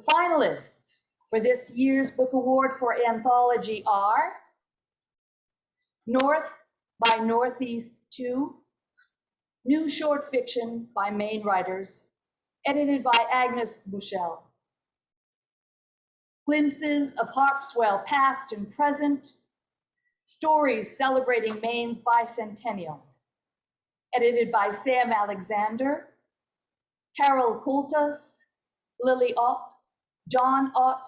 The finalists for this year's book award for Anthology are North by Northeast 2, new short fiction by Maine Writers, edited by Agnes Bushell. Glimpses of Harpswell Past and Present, stories celebrating Maine's bicentennial, edited by Sam Alexander, Carol Kultas, Lily Ott, John Ott,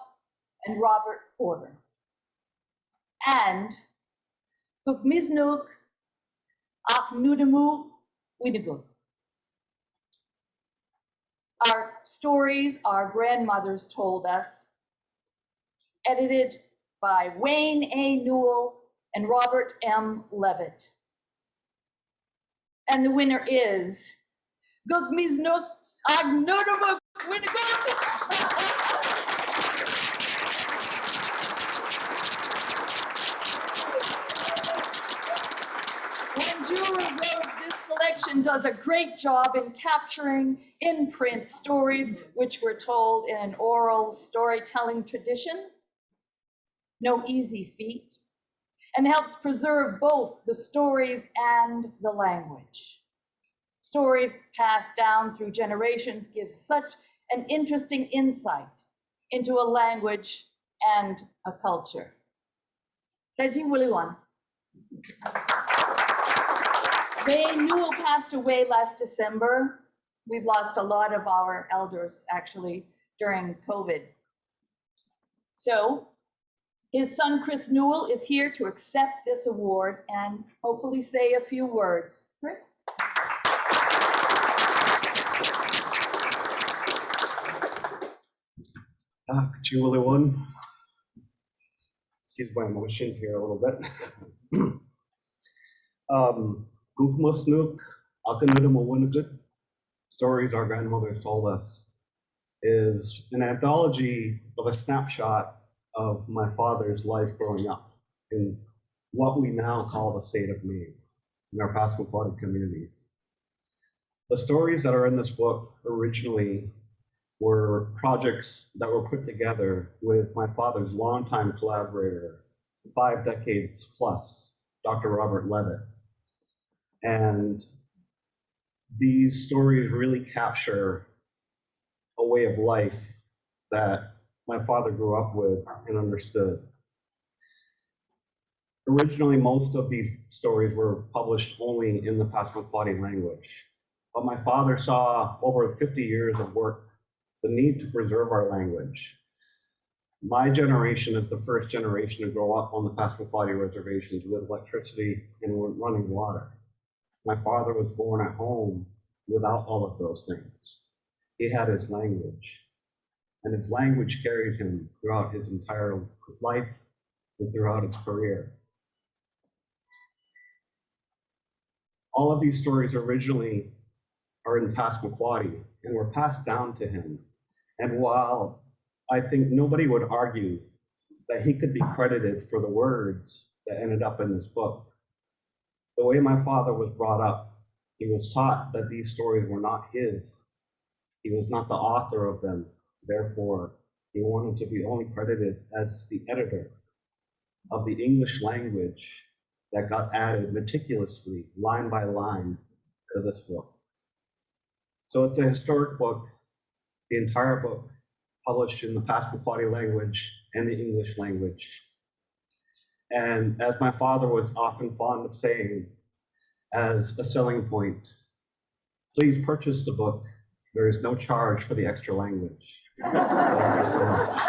and Robert Porter. And Gukmiznuk Aknudamu Winaguk. Our stories our grandmothers told us, edited by Wayne A. Newell and Robert M. Levitt. And the winner is Gukmiznuk Aknudamu Winaguk. This collection does a great job in capturing in print stories which were told in an oral storytelling tradition. No easy feat, and helps preserve both the stories and the language. Stories passed down through generations give such an interesting insight into a language and a culture. Wayne Newell passed away last December. We've lost a lot of our elders actually during COVID. So his son, Chris Newell, is here to accept this award and hopefully say a few words. Chris? Excuse my emotions here a little bit. Gukmusnuk, Akanudamawanagut, Stories Our Grandmothers Told Us, is an anthology of a snapshot of my father's life growing up in what we now call the state of Maine, in our Passamaquoddy communities. The stories that are in this book originally were projects that were put together with my father's longtime collaborator, 5 decades plus, Dr. Robert Levitt. And these stories really capture a way of life that my father grew up with and understood. Originally, most of these stories were published only in the Passamaquoddy language, but my father saw over 50 years of work the need to preserve our language. My generation is the first generation to grow up on the Passamaquoddy reservations with electricity and running water. My father was born at home without all of those things. He had his language, and his language carried him throughout his entire life and throughout his career. All of these stories originally are in Passamaquoddy and were passed down to him. And while I think nobody would argue that he could be credited for the words that ended up in this book, the way my father was brought up, he was taught that these stories were not his. He was not the author of them. Therefore, he wanted to be only credited as the editor of the English language that got added meticulously, line by line, to this book. So it's a historic book, the entire book published in the Passamaquoddy language and the English language. And as my father was often fond of saying, as a selling point, please purchase the book. There is no charge for the extra language. Thank you so much.